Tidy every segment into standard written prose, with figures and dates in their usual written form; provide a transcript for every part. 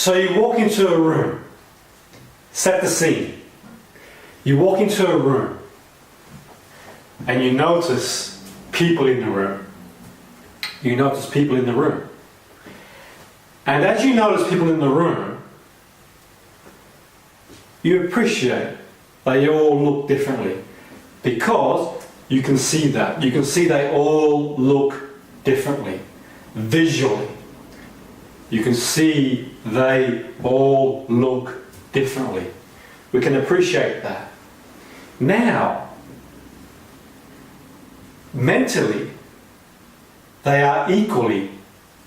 So you walk into a room, set the scene. You walk into a room and you notice people in the room. You notice people in the room. And as you notice people in the room, you appreciate that you all look differently, because you can see that. You can see they all look differently, visually. You can see they all look differently. We can appreciate that. Now, mentally, they are equally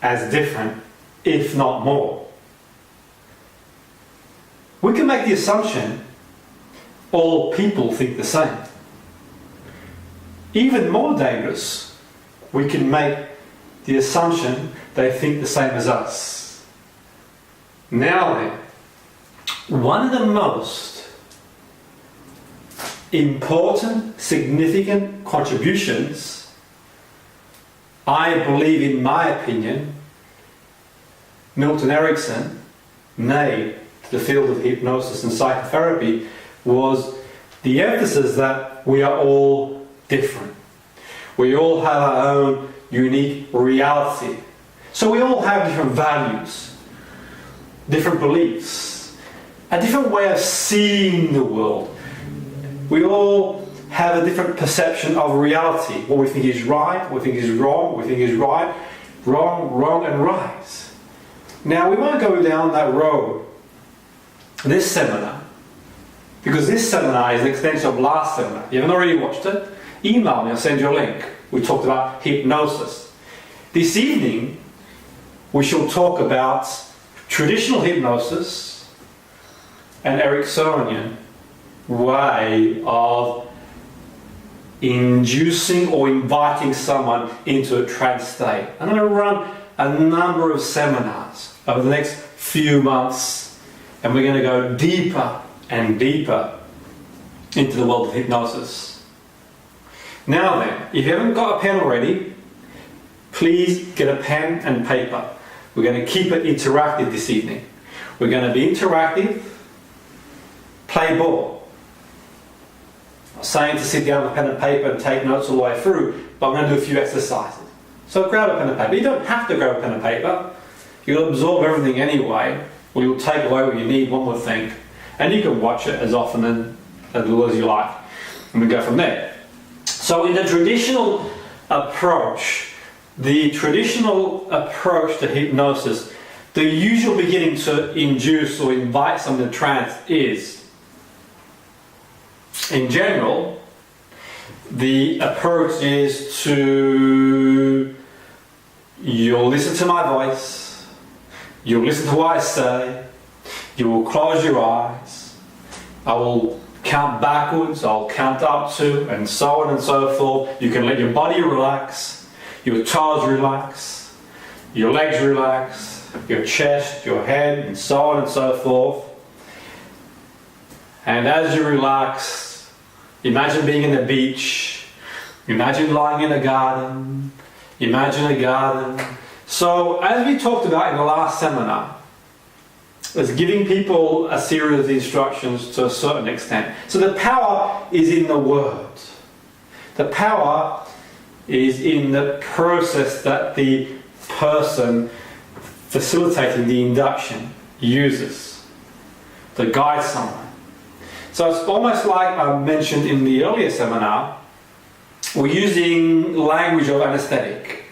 as different, if not more. We can make the assumption all people think the same. Even more dangerous, we can make the assumption they think the same as us. Now then, one of the most important, significant contributions, I believe, in my opinion, Milton Erickson made to the field of hypnosis and psychotherapy was the emphasis that we are all different. We all have our own unique reality. So we all have different values, different beliefs, a different way of seeing the world. We all have a different perception of reality. What we think is right, what we think is wrong, what we think is right, wrong, and right. Now we won't go down that road this seminar, because this seminar is an extension of last seminar. You haven't already watched it? Email me, I'll send you a link. We talked about hypnosis. This evening, we shall talk about traditional hypnosis and Ericksonian way of inducing or inviting someone into a trance state. I'm going to run a number of seminars over the next few months, and we're going to go deeper and deeper into the world of hypnosis. Now then, if you haven't got a pen already, please get a pen and paper. We're going to keep it interactive this evening. We're going to be interactive, play ball. I'm not saying to sit down with a pen and paper and take notes all the way through, but I'm going to do a few exercises. So grab a pen and paper. You don't have to grab a pen and paper. You'll absorb everything anyway, or you'll take away what you need, one would think. And you can watch it as often and as little as you like. And we go from there. So in the traditional approach to hypnosis, the usual beginning to induce or invite someone to trance is, in general, the approach is to, you'll listen to my voice, you'll listen to what I say, you will close your eyes, I will count backwards, I'll count up to, and so on and so forth. You can let your body relax, your toes relax, your legs relax, your chest, your head, and so on and so forth. And as you relax, imagine being in the beach, imagine lying in a garden, imagine a garden. So as we talked about in the last seminar, it's giving people a series of instructions to a certain extent. So the power is in the word. The power is in the process that the person facilitating the induction uses to guide someone. So it's almost like I mentioned in the earlier seminar, we're using language of anesthetic.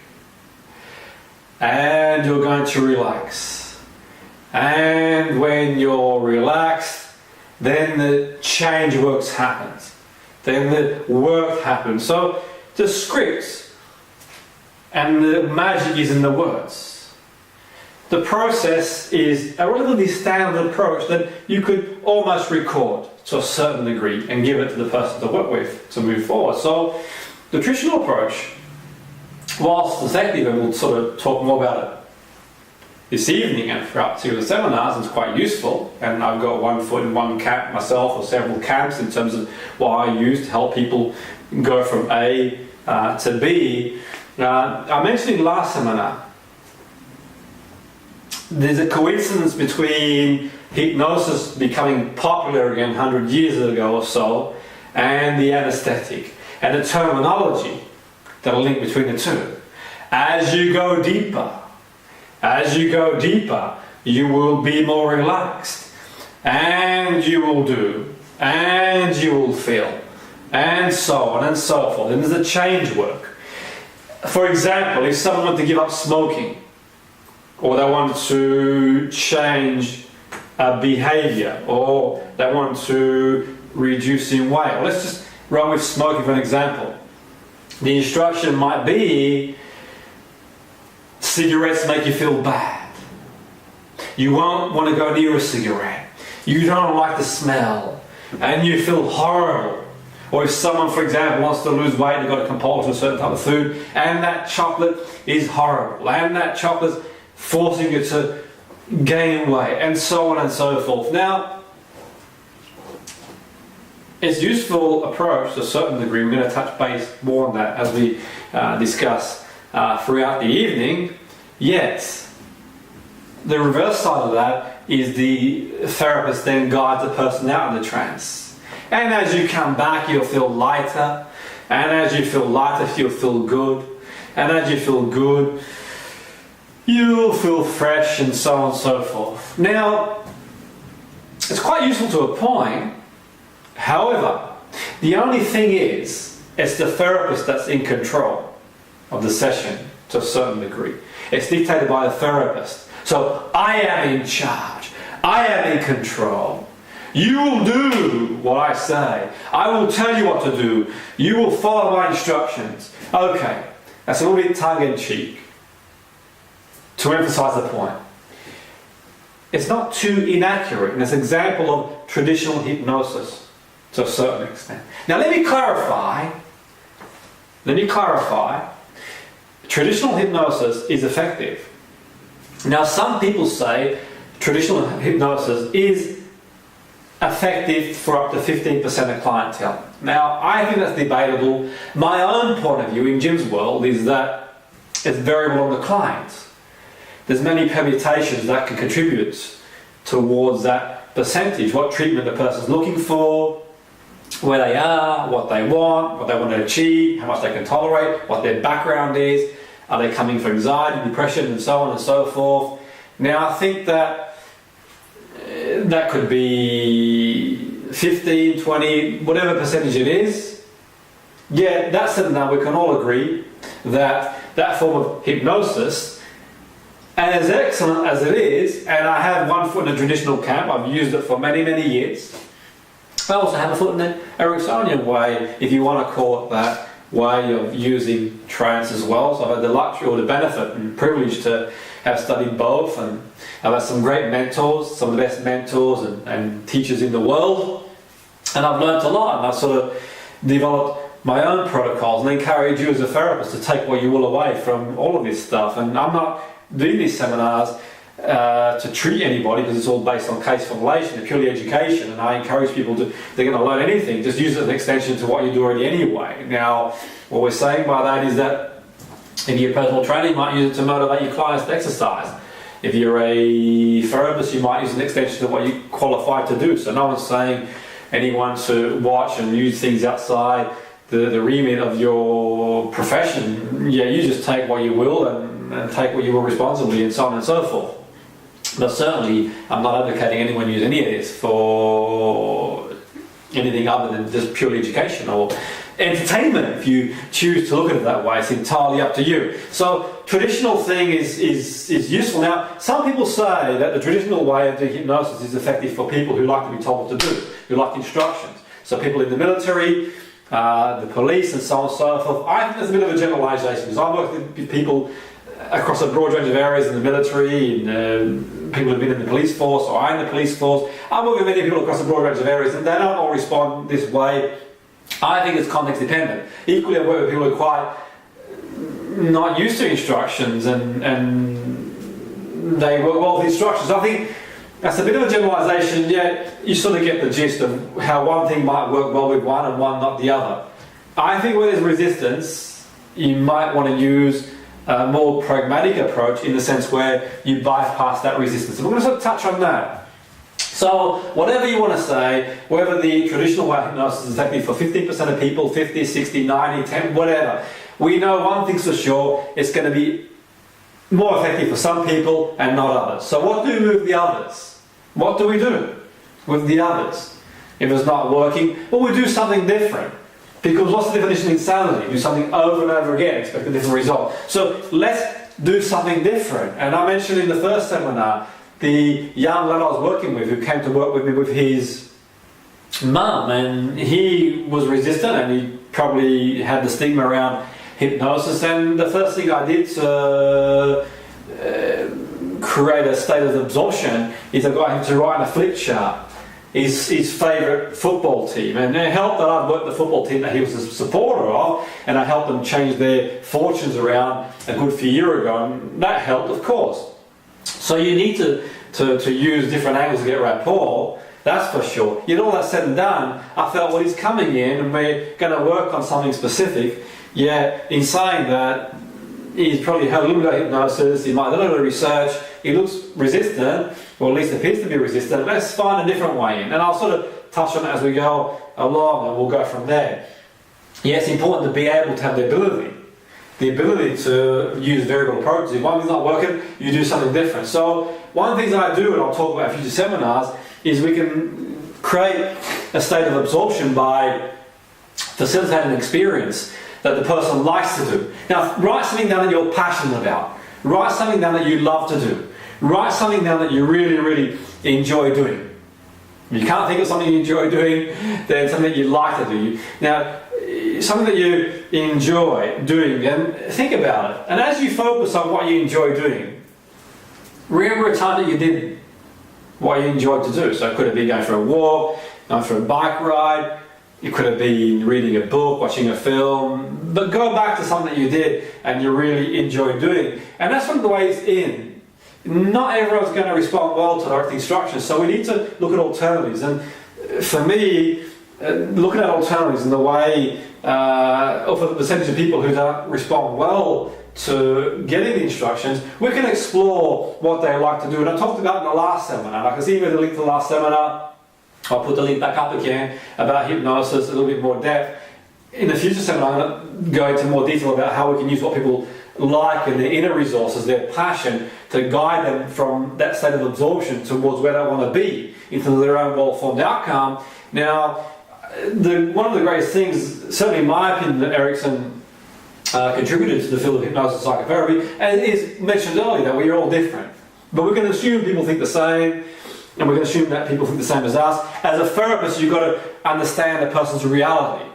And you're going to relax. And when you're relaxed, then the change works happens. Then the work happens. So the script and the magic is in the words. The process is a relatively standard approach that you could almost record to a certain degree and give it to the person to work with to move forward. So the traditional approach, whilst effective, and we'll sort of talk more about it this evening and throughout two of the seminars, it's quite useful, and I've got one foot in one camp myself, or several camps, in terms of what I use to help people go from A to B. I mentioned in last seminar there's a coincidence between hypnosis becoming popular again 100 years ago or so and the anesthetic and the terminology that are linked between the two. As you go deeper, you will be more relaxed, and you will do, and you will feel, and so on and so forth. And there's a change work. For example, if someone wanted to give up smoking, or they want to change a behavior, or they want to reduce in weight, or let's just run with smoking for an example. The instruction might be, cigarettes make you feel bad. You won't want to go near a cigarette. You don't like the smell, and you feel horrible. Or if someone, for example, wants to lose weight, they've got a compulsion to a certain type of food, and that chocolate is horrible, and that chocolate's forcing you to gain weight, and so on and so forth. Now, it's a useful approach to a certain degree. We're going to touch base more on that as we discuss throughout the evening. Yet, the reverse side of that is the therapist then guides the person out of the trance. And as you come back, you'll feel lighter. And as you feel lighter, you'll feel good. And as you feel good, you'll feel fresh, and so on and so forth. Now, it's quite useful to a point. However, the only thing is, it's the therapist that's in control of the session to a certain degree. It's dictated by the therapist. So I am in charge. I am in control. You will do what I say. I will tell you what to do. You will follow my instructions. Okay, that's a little bit tongue-in-cheek to emphasize the point. It's not too inaccurate, and it's an example of traditional hypnosis to a certain extent. Now let me clarify. Traditional hypnosis is effective. Now some people say traditional hypnosis is effective for up to 15% of clientele. Now I think that's debatable. My own point of view in Jim's world is that it's variable on the client. There's many permutations that can contribute towards that percentage, what treatment the person's looking for, where they are, what they want to achieve, how much they can tolerate, what their background is, are they coming for anxiety, depression, and so on and so forth. Now I think that that could be 15, 20, whatever percentage it is. Yeah, that's something that we can all agree that that form of hypnosis, and as excellent as it is, and I have one foot in the traditional camp, I've used it for many, many years. I also have a foot in the Ericksonian way, if you want to call it that, way of using trance as well. So I've had the luxury or the benefit and privilege to have studied both, and I've had some great mentors, some of the best mentors and teachers in the world, and I've learnt a lot, and I've sort of developed my own protocols and encourage you as a therapist to take what you will away from all of this stuff. And I'm not doing these seminars to treat anybody, because it's all based on case formulation, it's purely education, and I encourage people to, if they're going to learn anything, just use it as an extension to what you do already anyway. Now, what we're saying by that is that if you're personal trainer, you might use it to motivate your clients to exercise. If you're a therapist, you might use an extension to what you're qualified to do. So no one's saying anyone to watch and use things outside the remit of your profession. Yeah, you just take what you will and take what you will responsibly, and so on and so forth. But certainly, I'm not advocating anyone use any of this for anything other than just purely education or entertainment. If you choose to look at it that way, it's entirely up to you. So, traditional thing is useful. Now, some people say that the traditional way of doing hypnosis is effective for people who like to be told what to do, who like instructions. So, people in the military, the police, and so on and so forth. I think there's a bit of a generalisation, because I've worked with people across a broad range of areas in the military, and people who've been in the police force, or are in the police force. I've worked with many people across a broad range of areas, and they don't all respond this way. I think it's context dependent. Equally, I've worked with people who are quite not used to instructions, and they work well with instructions. I think that's a bit of a generalisation, yet you sort of get the gist of how one thing might work well with one and one not the other. I think where there's resistance, you might want to use a more pragmatic approach in the sense where you bypass that resistance. And we're going to sort of touch on that. So whatever you want to say, whether the traditional way of hypnosis is effective for 15% of people, 50, 60, 90, 10, whatever, we know one thing's for sure, it's going to be more effective for some people and not others. So what do we do with the others? What do we do with the others? If it's not working, well, we do something different. Because what's the definition of insanity? Do something over and over again, expect a different result. So let's do something different. And I mentioned in the first seminar, the young lad I was working with who came to work with me with his mum, and he was resistant and he probably had the stigma around hypnosis, and the first thing I did to create a state of absorption is I got him to write on a flip chart his favourite football team, and it helped that I'd worked the football team that he was a supporter of, and I helped them change their fortunes around a good few years ago, and that helped, of course. So you need to use different angles to get rapport, that's for sure. Yet all that said and done, I felt, well, he's coming in and we're going to work on something specific. Yet in saying that, he's probably had a little bit of hypnosis, he might have done a little bit of research, he looks resistant, or at least appears to be resistant. Let's find a different way in. And I'll sort of touch on it as we go along, and we'll go from there. Yeah, it's important to be able to have the ability to use variable approaches. If one thing's not working, you do something different. So one of the things I do, and I'll talk about in future seminars, is we can create a state of absorption by facilitating an experience that the person likes to do. Now, write something down that you're passionate about. Write something down that you love to do. Write something down that you really, really enjoy doing. If you can't think of something you enjoy doing, then something you like to do. Now, something that you enjoy doing, and think about it. And as you focus on what you enjoy doing, remember a time that you did what you enjoyed to do. So it could have been going for a walk, going for a bike ride, it could have been reading a book, watching a film, but go back to something that you did and you really enjoyed doing. And that's one of the ways in. Not everyone's going to respond well to direct instructions, so we need to look at alternatives. And for me, looking at alternatives in the way, or for the percentage of people who don't respond well to getting the instructions, we can explore what they like to do. And I talked about in the last seminar, I can see you the link to the last seminar, I'll put the link back up again, about hypnosis, a little bit more depth. In the future seminar, I'm going to go into more detail about how we can use what people like and their inner resources, their passion, to guide them from that state of absorption towards where they want to be, into their own well-formed outcome. Now, one of the greatest things, certainly in my opinion, that Erickson contributed to the field of hypnosis and psychotherapy, and is mentioned earlier that we're all different. But we're going to assume people think the same, and we're going to assume that people think the same as us. As a therapist, you've got to understand a person's reality.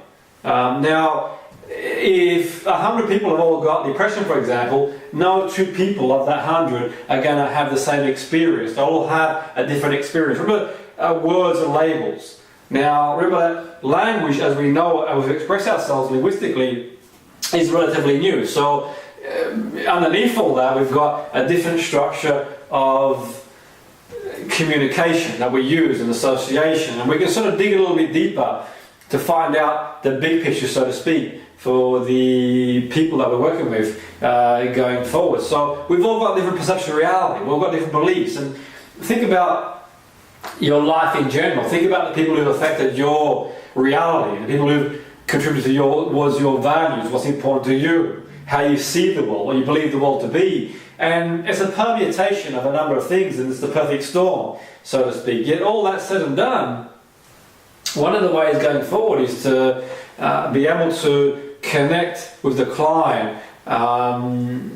Now, if 100 people have all got depression, for example, no two people of that 100 are going to have the same experience. They'll all have a different experience. Remember words and labels. Now, remember that language, as we know, as we express ourselves linguistically, is relatively new. So underneath all that, we've got a different structure of communication that we use and association, and we can sort of dig a little bit deeper to find out the big picture, so to speak, for the people that we're working with going forward. So we've all got different perception of reality, we've all got different beliefs, and think about your life in general. Think about the people who've affected your reality, the people who've contributed to your values, what's important to you, how you see the world, what you believe the world to be. And it's a permutation of a number of things, and it's the perfect storm, so to speak. Yet all that said and done, one of the ways going forward is to be able to connect with the client on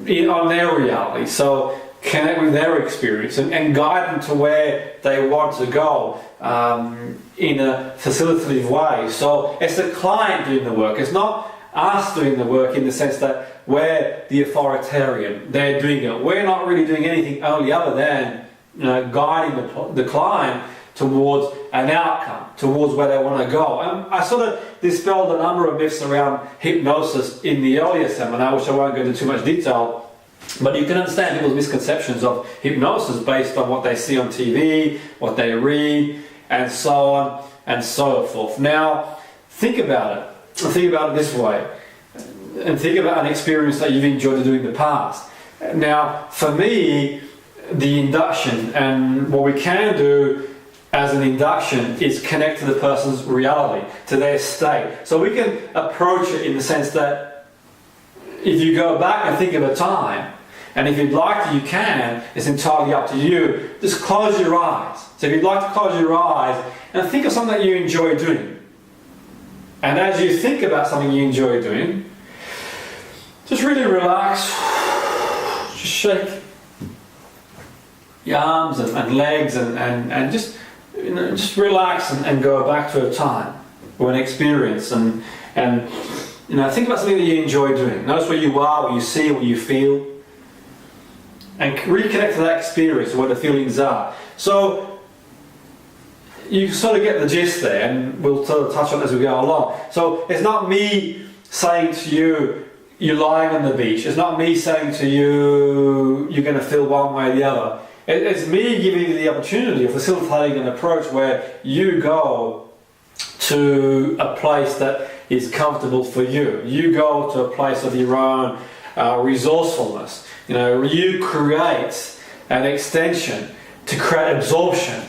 their reality. So connect with their experience and guide them to where they want to go in a facilitative way. So it's the client doing the work. It's not us doing the work in the sense that we're the authoritarian, they're doing it. We're not really doing anything only other than guiding the client towards an outcome, towards where they want to go. And I sort of dispelled a number of myths around hypnosis in the earlier seminar, which I won't go into too much detail, but you can understand people's misconceptions of hypnosis based on what they see on TV, what they read, and so on and so forth. Now, think about it. Think about it this way. and think about an experience that you've enjoyed doing in the past. Now, for me, the induction, and what we can do as an induction is connect to the person's reality, to their state. So we can approach it in the sense that if you go back and think of a time, and if you'd like to, you can, it's entirely up to you, just close your eyes. So if you'd like to close your eyes and think of something that you enjoy doing. And as you think about something you enjoy doing, just really relax, just shake your arms and legs and just, just relax and go back to a time or an experience and think about something that you enjoy doing. Notice where you are, what you see, what you feel, and reconnect to that experience, where the feelings are. So you sort of get the gist there, and we'll sort of touch on it as we go along. So it's not me saying to you, you're lying on the beach. It's not me saying to you, you're going to feel one way or the other. It's me giving you the opportunity of facilitating an approach where you go to a place that is comfortable for you. You go to a place of your own resourcefulness. You create an extension to create absorption,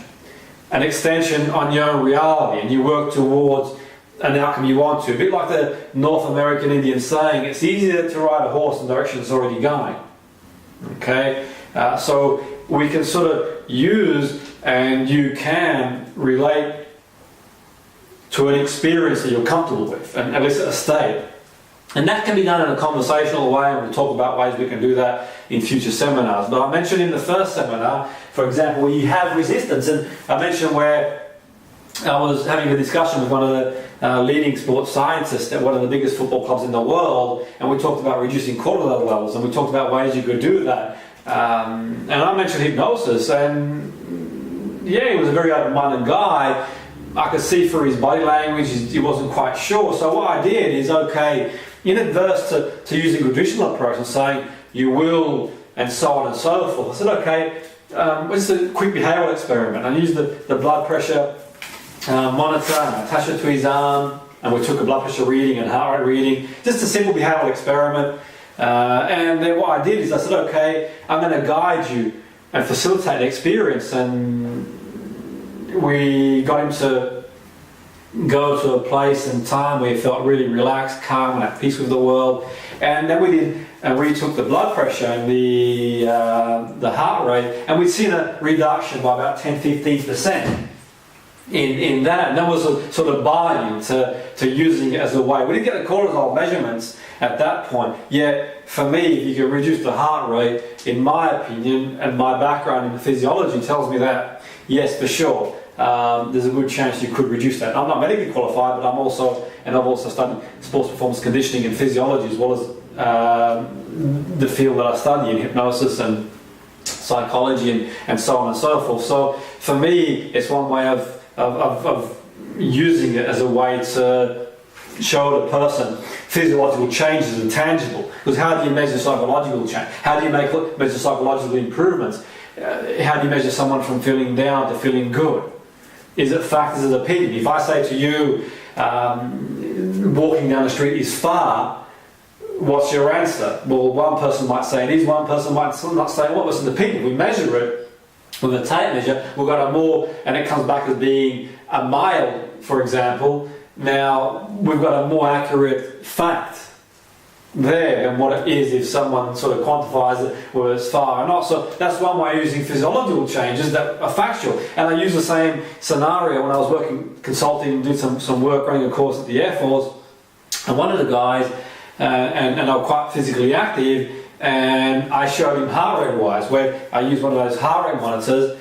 an extension on your own reality, and you work towards an outcome you want to. A bit like the North American Indian saying, it's easier to ride a horse in the direction it's already going. Okay? So we can sort of use, and you can relate to an experience that you're comfortable with, and at least a state. And that can be done in a conversational way, and we'll talk about ways we can do that in future seminars. But I mentioned in the first seminar, for example, where you have resistance, and I mentioned where I was having a discussion with one of the leading sports scientists at one of the biggest football clubs in the world, and we talked about reducing cortisol levels, and we talked about ways you could do that. And I mentioned hypnosis, and yeah, he was a very open-minded guy. I could see through his body language, he wasn't quite sure. So what I did is, okay, in adverse to using a traditional approach and saying you will, and so on and so forth, I said, okay, it's a quick behavioural experiment. I used the blood pressure monitor, and I attached it to his arm, and we took a blood pressure reading and heart rate reading, just a simple behavioural experiment. And then what I did is I said, okay, I'm going to guide you and facilitate the experience, and we got him to go to a place and time where he felt really relaxed, calm, and at peace with the world. And then we did, and we took the blood pressure and the heart rate, and we'd seen a reduction by about 10-15% in that. And that was a sort of buy-in to using it as a way. We didn't get the cortisol measurements at that point, yet for me, if you can reduce the heart rate, in my opinion, and my background in physiology tells me that, yes, for sure, there's a good chance you could reduce that. I'm not medically qualified, but I've also studied sports performance conditioning and physiology, as well as the field that I study in hypnosis and psychology and so on and so forth. So for me, it's one way of using it as a way to show the person physiological changes and tangible. Because how do you measure psychological change? How do you measure psychological improvements? How do you measure someone from feeling down to feeling good? Is it fact, is it opinion? If I say to you, walking down the street is far, what's your answer? Well, one person might say it is, one person might not say, well, it's an opinion. We measure it with a tape measure, we've got a more, and it comes back as being a mile, for example. Now, we've got a more accurate fact there than what it is if someone sort of quantifies it, whether it's far or not. So that's one way of using physiological changes that are factual. And I use the same scenario when I was working, consulting, did some work running a course at the Air Force. And one of the guys, and they were quite physically active, and I showed him heart rate wise, where I used one of those heart rate monitors,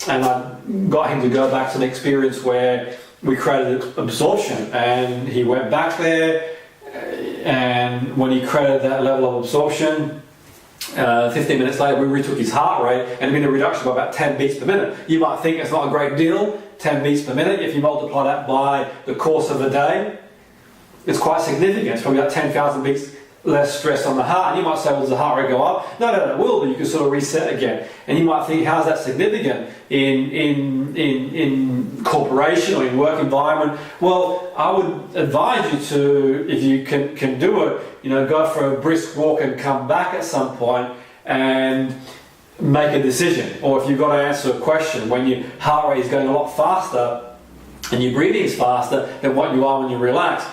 and I got him to go back to an experience where we created absorption, and he went back there, and when he created that level of absorption, 15 minutes later we retook his heart rate and been a reduction by about 10 beats per minute. You might think it's not a great deal, 10 beats per minute. If you multiply that by the course of a day, it's quite significant. It's probably about 10,000 beats less stress on the heart. And you might say, well, does the heart rate go up? No, it will, but you can sort of reset again. And you might think, how's that significant in corporation or in work environment? Well, I would advise you to, if you can do it, go for a brisk walk and come back at some point and make a decision. Or if you've got to answer a question when your heart rate is going a lot faster and your breathing is faster than what you are when you relax,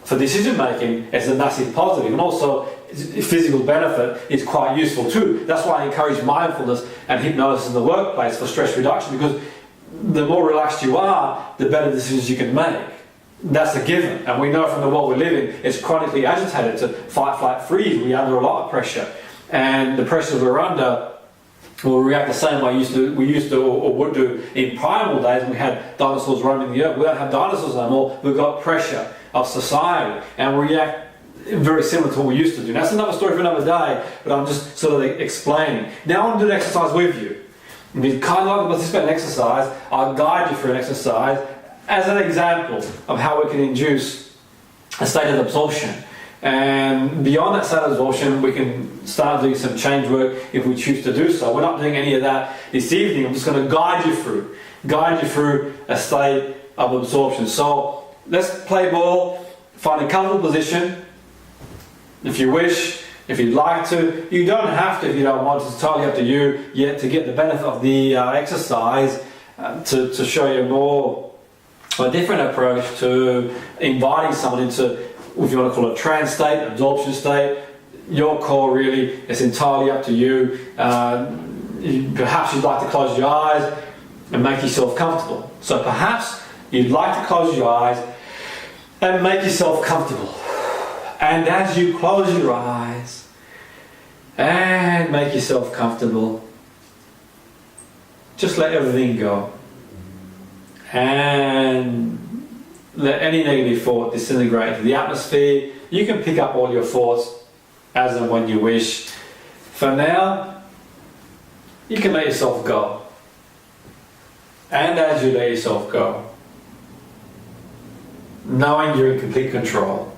for decision making, it's a massive positive. And also, physical benefit is quite useful too. That's why I encourage mindfulness and hypnosis in the workplace for stress reduction, because the more relaxed you are, the better decisions you can make. That's a given. And we know from the world we live in, it's chronically agitated. To fight, flight, freeze, we're under a lot of pressure. And the pressures we're under will react the same way we used to or would do in primal days when we had dinosaurs roaming the earth. We don't have dinosaurs anymore. We've got pressure of society, and we react very similar to what we used to do. That's another story for another day, but I'm just sort of explaining. Now I want to do an exercise with you. If you kind of like to participate in exercise, I'll guide you through an exercise as an example of how we can induce a state of absorption. And beyond that state of absorption, we can start doing some change work if we choose to do so. We're not doing any of that this evening. I'm just going to guide you through a state of absorption. So let's play ball, find a comfortable position, if you wish, if you'd like to. You don't have to if you don't want to, it's totally up to you, yet to get the benefit of the exercise, to show you a different approach to inviting someone into, if you want to call it a trance state, absorption state. Your call really, it's entirely up to you. Perhaps you'd like to close your eyes and make yourself comfortable. So perhaps you'd like to close your eyes and make yourself comfortable. And as you close your eyes and make yourself comfortable, just let everything go. And let any negative thought disintegrate into the atmosphere. You can pick up all your thoughts as and when you wish. For now, you can let yourself go. And as you let yourself go, knowing you're in complete control,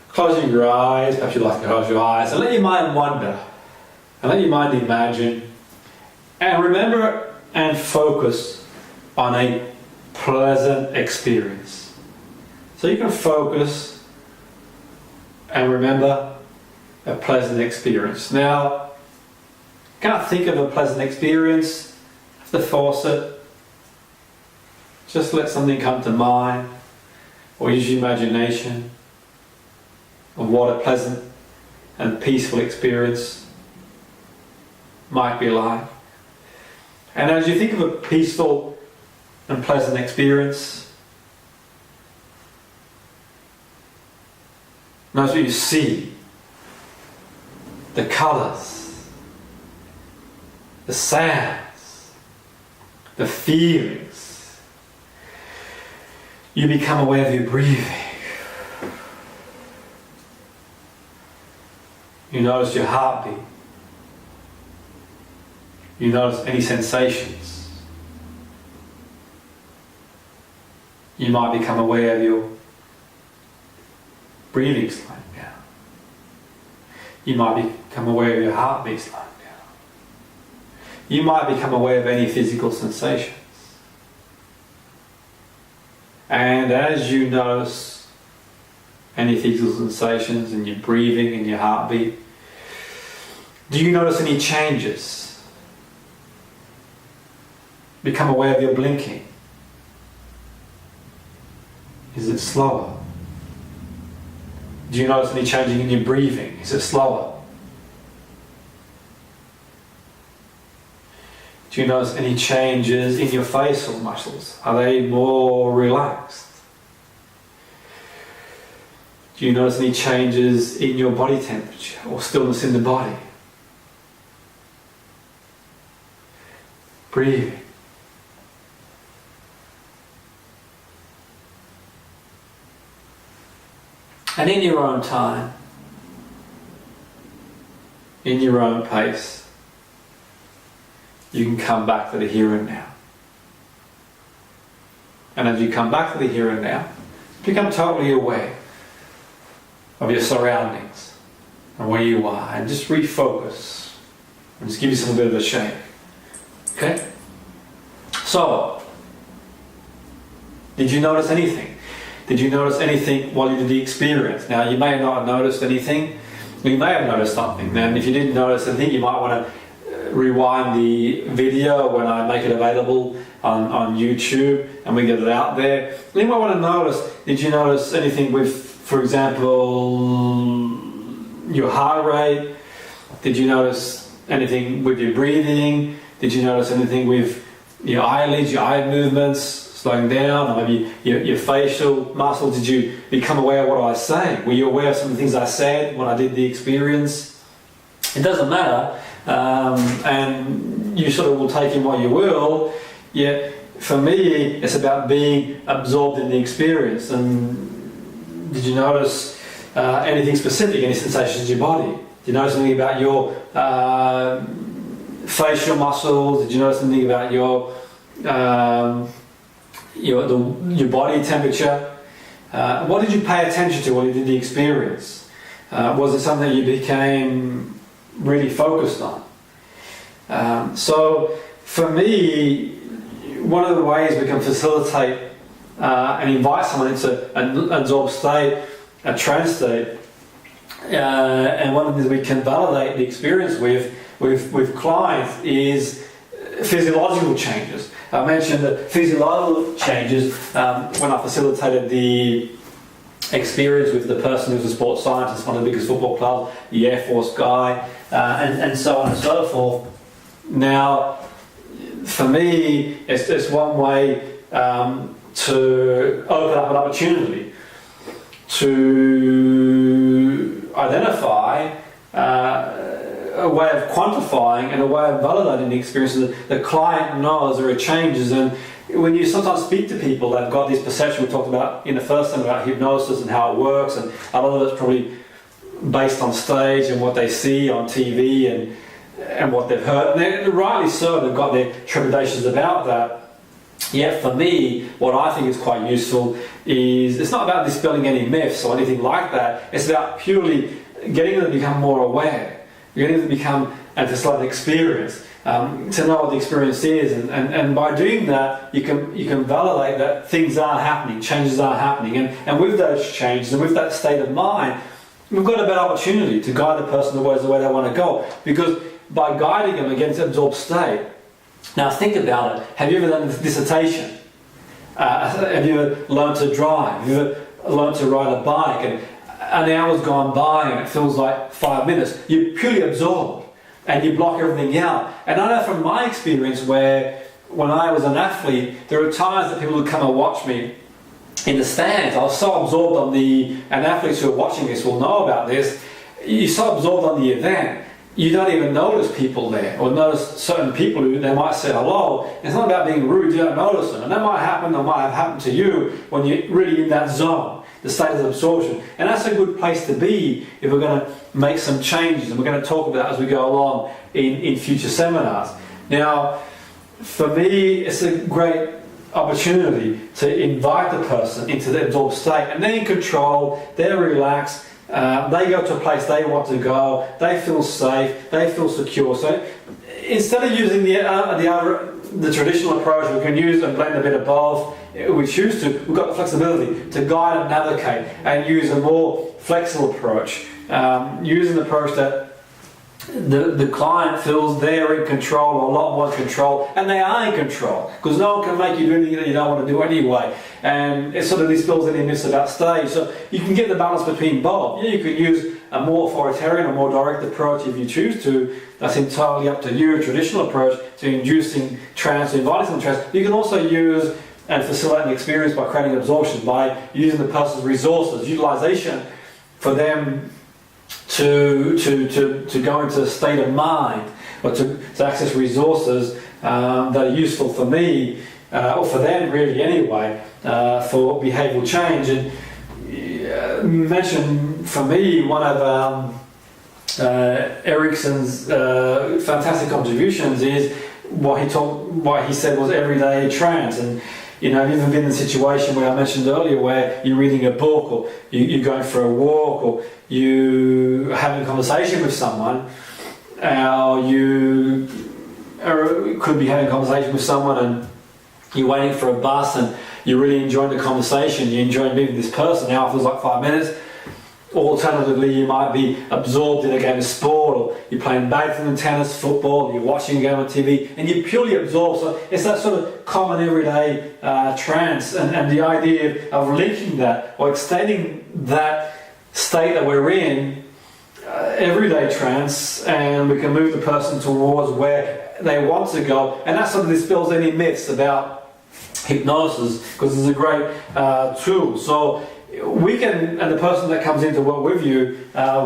closing your eyes, perhaps you'd like to close your eyes, and let your mind wander, and let your mind imagine, and remember and focus on a pleasant experience. So you can focus and remember a pleasant experience. Now, can't think of a pleasant experience, have to force it. Just let something come to mind, or use your imagination of what a pleasant and peaceful experience might be like. And as you think of a peaceful and pleasant experience, notice what you see, the colours, the sounds, the feelings. You become aware of your breathing. You notice your heartbeat. You notice any sensations. You might become aware of your breathing slowing down. You might become aware of your heartbeat slowing down. You might become aware of any physical sensations. And as you notice any physical sensations in your breathing and your heartbeat, do you notice any changes? Become aware of your blinking. Is it slower? Do you notice any changing in your breathing? Is it slower? Do you notice any changes in your facial muscles? Are they more relaxed? Do you notice any changes in your body temperature or stillness in the body? Breathing. And in your own time, in your own pace, you can come back to the here and now. And as you come back to the here and now, become totally aware of your surroundings and where you are, and just refocus and just give yourself a bit of a shake. Okay? So, did you notice anything? Did you notice anything while you did the experience? Now, you may not have noticed anything. You may have noticed something. And if you didn't notice anything, you might want to rewind the video when I make it available on YouTube and we get it out there. You might want to notice, did you notice anything with, for example, your heart rate? Did you notice anything with your breathing? Did you notice anything with your eyelids, your eye movements slowing down, or maybe your facial muscles? Did you become aware of what I was saying? Were you aware of some of the things I said when I did the experience? It doesn't matter, and you sort of will take in what you will, yet for me it's about being absorbed in the experience. And did you notice anything specific, any sensations in your body? Did you notice anything about your facial muscles? Did you notice anything about your body temperature? What did you pay attention to when you did the experience? Was it something that you became really focused on? So for me, one of the ways we can facilitate and invite someone into an absorbed state, a trance state, and one of the things we can validate the experience with clients is physiological changes. I mentioned that physiological changes when I facilitated the experience with the person who's a sports scientist, one of the biggest football clubs, the Air Force guy, and so on and so forth. Now, for me, it's one way to open up an opportunity to identify a way of quantifying and a way of validating the experience. The client knows there are changes, and when you sometimes speak to people, they've got this perception we talked about in the first time about hypnosis and how it works, and a lot of it's probably based on stage and what they see on TV and what they've heard. And rightly so, they've got their trepidations about that. Yet for me, what I think is quite useful is, it's not about dispelling any myths or anything like that. It's about purely getting them to become more aware, getting them to become and to start an experience, to know what the experience is, and by doing that, you can validate that things are happening, changes are happening, and with those changes and with that state of mind, we've got a better opportunity to guide the person towards the way they want to go, because by guiding them against an absorbed state. Now think about it. Have you ever done a dissertation? Have you ever learned to drive? Have you ever learned to ride a bike and an hour's gone by and it feels like 5 minutes? You're purely absorbed and you block everything out. And I know from my experience where when I was an athlete, there were times that people would come and watch me in the stands. I was so absorbed on and athletes who are watching this will know about this, you're so absorbed on the event, you don't even notice people there, or notice certain people who they might say hello. It's not about being rude, you don't notice them. And that might happen, or might have happened to you when you're really in that zone, the state of absorption. And that's a good place to be if we're going to make some changes, and we're going to talk about as we go along in future seminars. Now, for me, it's a great opportunity to invite the person into the absorbed state, and they're in control, they're relaxed, they go to a place they want to go, they feel safe, they feel secure. So instead of using the traditional approach, we can use and blend a bit of both. If we choose to, we've got the flexibility to guide and navigate and use a more flexible approach, using the approach that the client feels they're in control, or a lot more in control, and they are in control, because no one can make you do anything that you don't want to do anyway, and it sort of dispels any myths about stage. So you can get the balance between both. Yeah, you could use a more authoritarian or more direct approach if you choose to. That's entirely up to you. A traditional approach to inducing trance, inviting some trance. You can also use and facilitate an experience by creating absorption, by using the person's resources, utilization for them to go into a state of mind, or to access resources that are useful for me, or for them really anyway, for behavioural change. And mention for me one of Erickson's fantastic contributions is what he said was everyday trance. And You know, have you ever been in a situation where I mentioned earlier where you're reading a book, or you're going for a walk, or you are having a conversation with someone, you could be having a conversation with someone and you're waiting for a bus and you're really enjoying the conversation, you enjoy meeting this person, now it feels like 5 minutes. Alternatively, you might be absorbed in a game of sport, or you're playing badminton, tennis, football, you're watching a game on TV, and you're purely absorbed. So it's that sort of common everyday trance, and the idea of linking that or extending that state that we're in, everyday trance, and we can move the person towards where they want to go, and that sort of dispels any myths about hypnosis, because it's a great tool. So we can, and the person that comes in to work with you,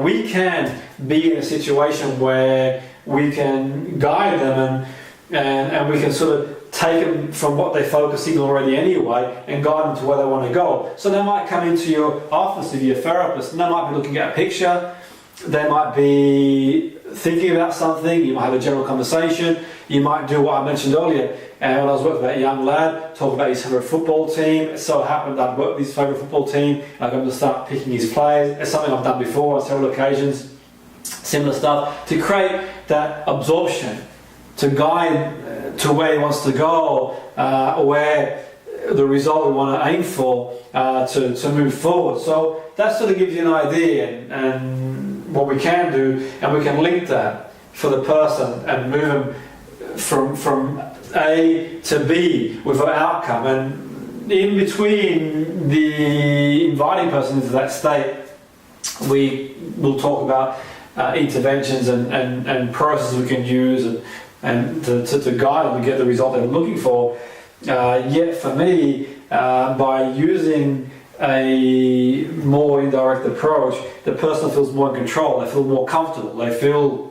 we can be in a situation where we can guide them and we can sort of take them from what they're focusing on already anyway and guide them to where they want to go. So they might come into your office if you're a therapist, and they might be looking at a picture, they might be thinking about something, you might have a general conversation, you might do what I mentioned earlier. And when I was working with that young lad, talk about his favourite football team, it so happened I'd worked with his favourite football team, and I got to start picking his players. It's something I've done before on several occasions, similar stuff, to create that absorption, to guide to where he wants to go, where the result we want to aim for, to move forward. So that sort of gives you an idea and what we can do, and we can link that for the person and move them from A to B with an outcome, and in between the inviting person into that state, we will talk about interventions and processes we can use and to guide them to get the result they're looking for. Yet for me, by using a more indirect approach, the person feels more in control, they feel more comfortable, they feel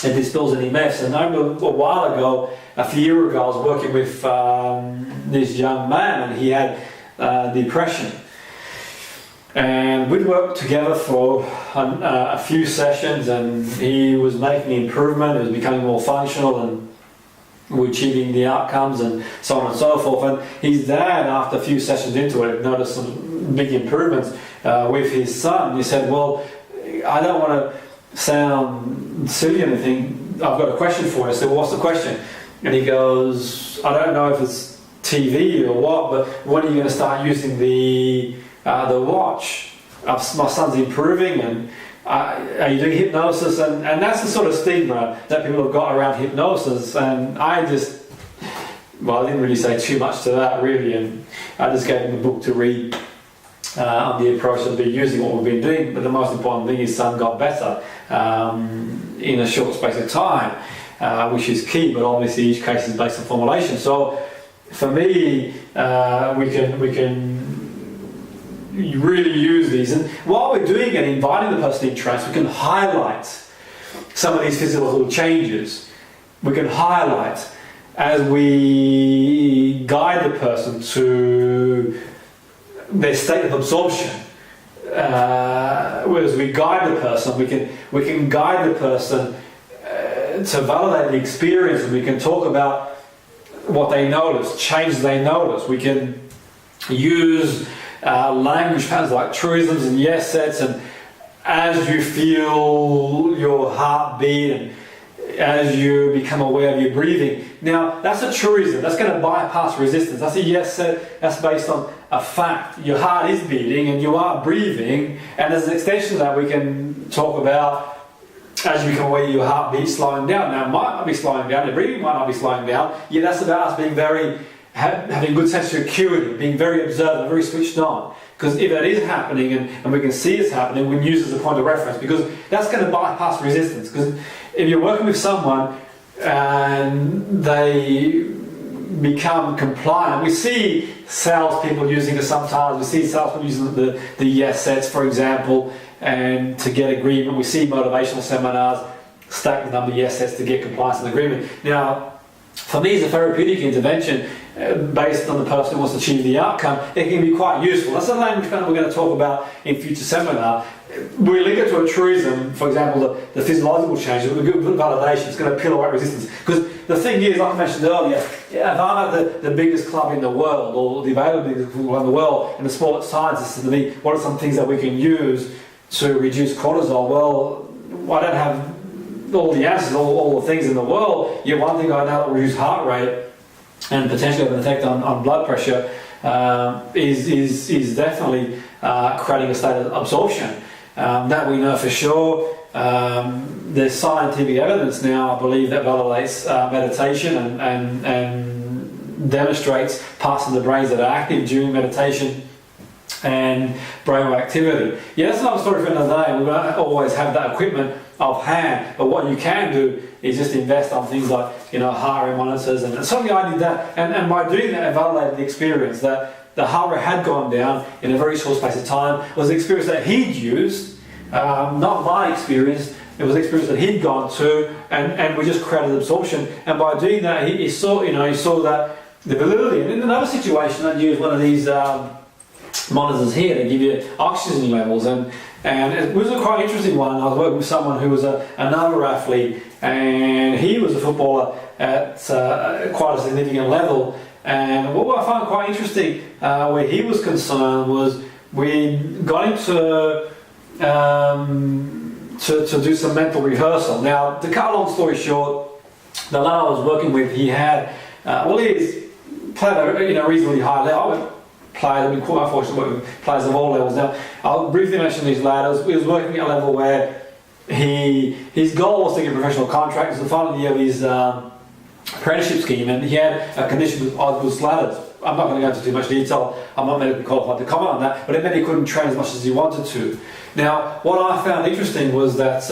it dispels any mess. And I remember a while ago, a few years ago, I was working with this young man, and he had depression. And we'd worked together for a few sessions, and he was making improvement, he was becoming more functional, and we were achieving the outcomes and so on and so forth. And his dad, after a few sessions into it, noticed some big improvements with his son. He said, well, I don't want to sound silly or anything, I've got a question for you. I said, well, what's the question? And he goes, I don't know if it's TV or what, but when are you going to start using the watch? My son's improving, and are you doing hypnosis? And that's the sort of stigma that people have got around hypnosis, and I didn't really say too much to that really, and I just gave him a book to read on the approach of using what we've been doing. But the most important thing, his son got better in a short space of time, which is key, but obviously each case is based on formulation. So for me, we can really use these, and while we're doing it, inviting the person in trance, we can highlight some of these physiological changes. We can highlight as we guide the person to their state of absorption. Whereas we guide the person, we can guide the person to validate the experience, and we can talk about what they notice, changes they notice. We can use language patterns like truisms and yes sets, and as you feel your heartbeat and as you become aware of your breathing. Now that's a truism, that's going to bypass resistance. That's a yes set, that's based on a fact. Your heart is beating and you are breathing, and as an extension of that we can talk about as you become aware your heartbeat slowing down. Now it might not be slowing down, the breathing might not be slowing down, yet that's about us being having good sensory acuity, being very observant, very switched on. Because if that is happening and we can see it's happening, we can use it as a point of reference, because that's going to bypass resistance. Because if you're working with someone and they become compliant, we see salespeople using it sometimes, we see salespeople using the yes sets, for example, and to get agreement. We see motivational seminars stack the number of yes sets to get compliance and agreement. Now, for me, as a therapeutic intervention, based on the person who wants to achieve the outcome, it can be quite useful. That's the language we're going to talk about in future seminar. We link it to a truism, for example, the physiological change, with good validation, it's going to peel away resistance. Because the thing is, like I mentioned earlier, if I'm at the biggest club in the world, or the available biggest club in the world, and the sport scientists said to me, what are some things that we can use to reduce cortisol? Well, I don't have all the answers, all the things in the world. Yeah, one thing I know that will reduce heart rate and potentially have an effect on blood pressure is definitely creating a state of absorption. That we know for sure. There's scientific evidence now, I believe, that validates meditation and demonstrates parts of the brains that are active during meditation and brainwave activity. Yeah, that's another story for another day. We won't always have that equipment offhand, but what you can do is just invest on things like, heart rate monitors, and certainly I did that, and by doing that, I validated the experience that the heart rate had gone down in a very short space of time. It was the experience that he'd used, not my experience. It was the experience that he'd gone to, and we just created absorption. And by doing that, he saw, he saw that the validity. And in another situation, I'd use one of these monitors here to give you oxygen levels, and it was a quite interesting one. I was working with someone who was another athlete, and he was a footballer at quite a significant level. And what I found quite interesting, where he was concerned, was we got him to do some mental rehearsal. Now, to cut a long story short, the lad I was working with, he had, he's played at a reasonably high level. I've been quite fortunate to work with players of all levels. Now, I'll briefly mention these lads. He was working at a level where his goal was to get a professional contract. It was the final year of his apprenticeship scheme, and he had a condition with Osgood's ladders. I'm not going to go into too much detail. I'm not medically qualified to comment on that, but it meant he couldn't train as much as he wanted to. Now, what I found interesting was that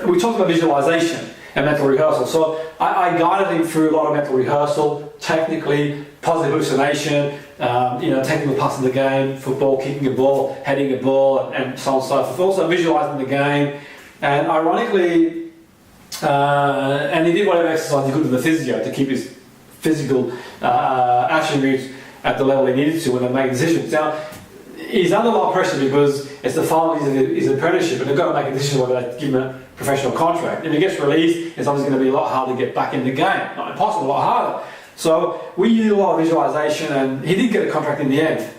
we talked about visualization and mental rehearsal. So I guided him through a lot of mental rehearsal, technically, positive hallucination, technical parts of the game, football, kicking a ball, heading a ball, and so on and so forth. Also visualizing the game, and ironically, and he did whatever exercise he could with the physio to keep his physical attributes at the level he needed to when they make decisions. Now, he's under a lot of pressure because it's the final year of his apprenticeship, and they've got to make a decision whether they give him a professional contract. If he gets released, it's obviously going to be a lot harder to get back in the game. Not impossible, a lot harder. So we used a lot of visualization, and he did get a contract in the end.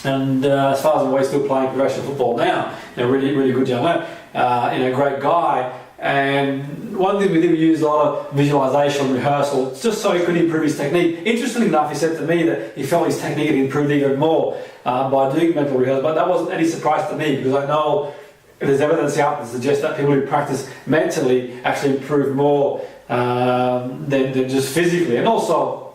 And as far as I'm aware, he's still playing professional football now. Really, really good young man. Great guy. And one thing we did, we used a lot of visualization and rehearsal just so he could improve his technique. Interestingly enough, he said to me that he felt his technique had improved even more by doing mental rehearsal. But that wasn't any surprise to me, because I know there's evidence out that suggests that people who practice mentally actually improve more than just physically. And also,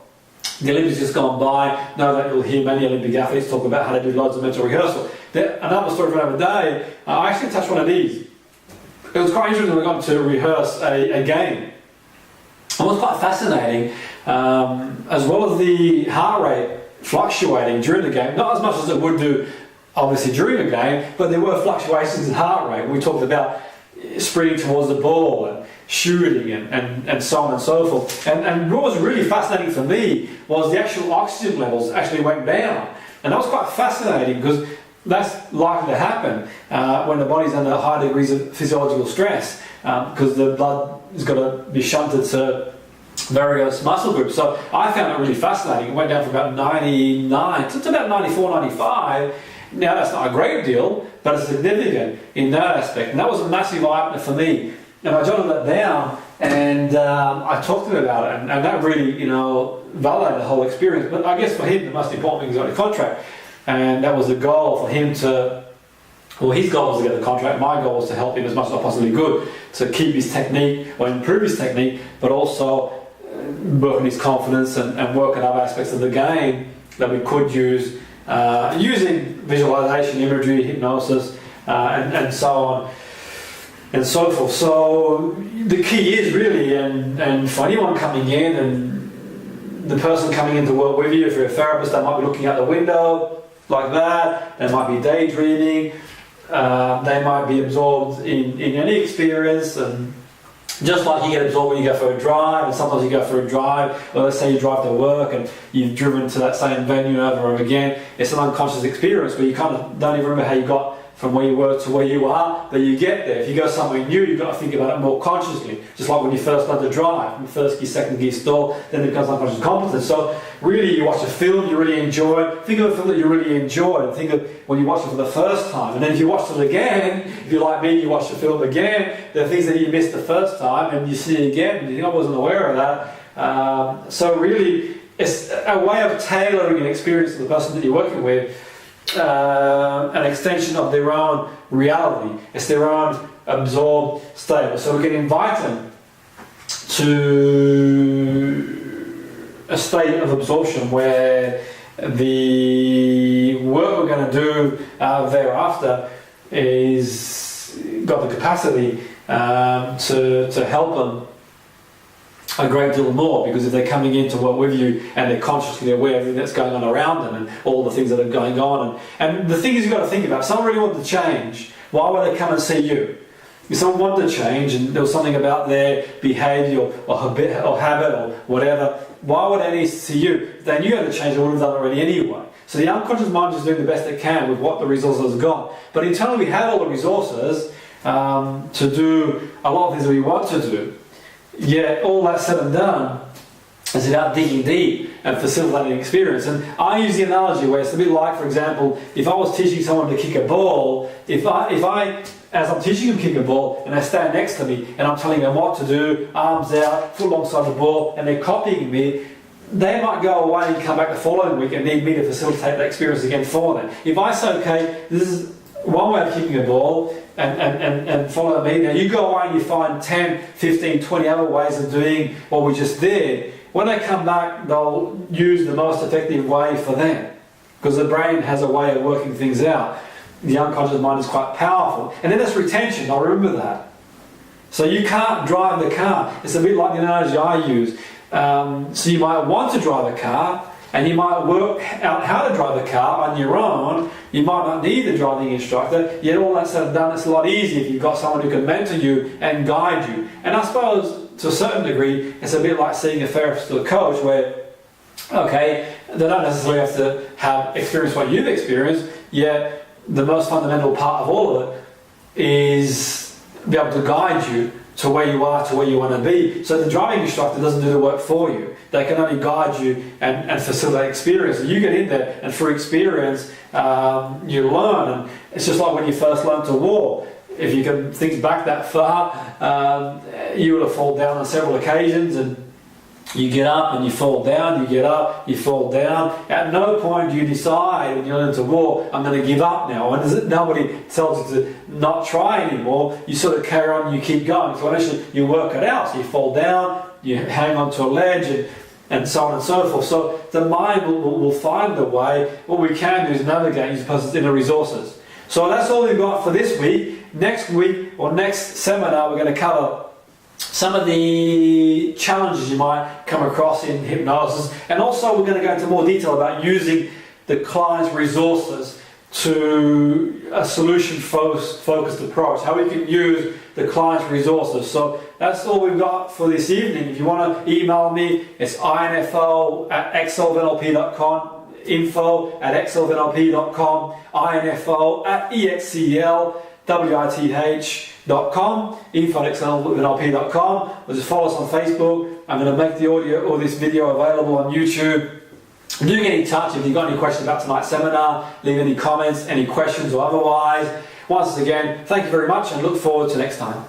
the Olympics just gone by. Know that you'll hear many Olympic athletes talk about how they do loads of mental rehearsal. Another story for another day, I actually touched one of these. It was quite interesting when we got to rehearse a game. It was quite fascinating, as well as the heart rate fluctuating during the game, not as much as it would do obviously during a game, but there were fluctuations in heart rate. We talked about sprinting towards the ball and shooting and so on and so forth. And what was really fascinating for me was the actual oxygen levels actually went down. And that was quite fascinating, because that's likely to happen when the body's under high degrees of physiological stress, because the blood has got to be shunted to various muscle groups. So I found it really fascinating. It went down from about 99 to about 94, 95. Now, that's not a great deal, but it's significant in that aspect. And that was a massive eye-opener for me. And I jotted that down, and I talked to him about it, and that really, validated the whole experience. But I guess for him, the most important thing is he got a contract. And that was the goal for him his goal was to get the contract. My goal was to help him as much as I possibly could to keep his technique, or improve his technique, but also work on his confidence and work on other aspects of the game that we could use using visualization, imagery, hypnosis, and so on and so forth. So the key is really, and for anyone coming in, and the person coming in to work with you, if you're a therapist, they might be looking out the window like that, they might be daydreaming, they might be absorbed in any experience, and Just like you get absorbed when you go for a drive, and sometimes you go for a drive, or let's say you drive to work and you've driven to that same venue over and over again, it's an unconscious experience where you kind of don't even remember how you got from where you were to where you are, but you get there. If you go somewhere new, you've got to think about it more consciously. Just like when you first learn to drive, from first gear, second gear, stall, then it becomes unconscious competence. So really, you watch a film you really enjoy, think of a film that you really enjoyed, and think of when you watched it for the first time. And then if you watch it again, if you're like me, you watch the film again, there are things that you missed the first time, and you see it again, and you think, I wasn't aware of that. So really, it's a way of tailoring an experience to the person that you're working with, an extension of their own reality. It's their own absorbed state. So we can invite them to a state of absorption where the work we're going to do thereafter is got the capacity to help them a great deal more, because if they're coming in to work with you and they're consciously aware of everything that's going on around them and all the things that are going on, and the thing is, you've got to think about, if someone really wanted to change, why would they come and see you? If someone wanted to change and there was something about their behaviour or habit or whatever, why would they need to see you? If they knew how to change, they would have done it already anyway. So the unconscious mind is doing the best it can with what the resources have got. But internally we have all the resources to do a lot of things that we want to do. Yet all that said and done, it's about digging deep and facilitating experience. And I use the analogy where it's a bit like, for example, if I was teaching someone to kick a ball, if I as I'm teaching them to kick a ball and they stand next to me and I'm telling them what to do, arms out, foot alongside the ball, and they're copying me, they might go away and come back the following week and need me to facilitate that experience again for them. If I say, okay, this is one way of kicking a ball, and follow me. Now you go away and you find 10, 15, 20 other ways of doing what we just did. When they come back, they'll use the most effective way for them, because the brain has a way of working things out. The unconscious mind is quite powerful. And then there's retention, I'll remember that. So you can't drive the car. It's a bit like the analogy I use. So you might want to drive a car, and you might work out how to drive a car on your own. You might not need a driving instructor, yet all that said and done, it's a lot easier if you've got someone who can mentor you and guide you. And I suppose, to a certain degree, it's a bit like seeing a therapist or a coach where, okay, they don't necessarily have to have experienced what you've experienced, yet the most fundamental part of all of it is be able to guide you to where you are, to where you want to be. So the driving instructor doesn't do the work for you. They can only guide you and facilitate experience. And you get in there, and through experience, you learn. And it's just like when you first learned to walk. If you can think back that far, you would have fallen down on several occasions, and you get up and you fall down, you get up, you fall down. At no point do you decide when you learn to walk, I'm going to give up now. When nobody tells you to not try anymore, you sort of carry on, you keep going. So eventually you work it out. So you fall down, you hang onto a ledge, and so on and so forth. So the mind will find the way. What we can do is navigate using inner resources. So that's all we've got for this week. Next week or next seminar, we're going to cover some of the challenges you might come across in hypnosis, and also we're going to go into more detail about using the client's resources to a solution-focused approach, how we can use the client's resources. So that's all we've got for this evening. If you want to email me, it's info@excelnlp.com, info@excelnlp.com, info@excelwith.com, info@excelnlp.com, or just follow us on Facebook. I'm going to make the audio or this video available on YouTube. Do get in touch if you've got any questions about tonight's seminar. Leave any comments, any questions or otherwise. Once again, thank you very much, and look forward to next time.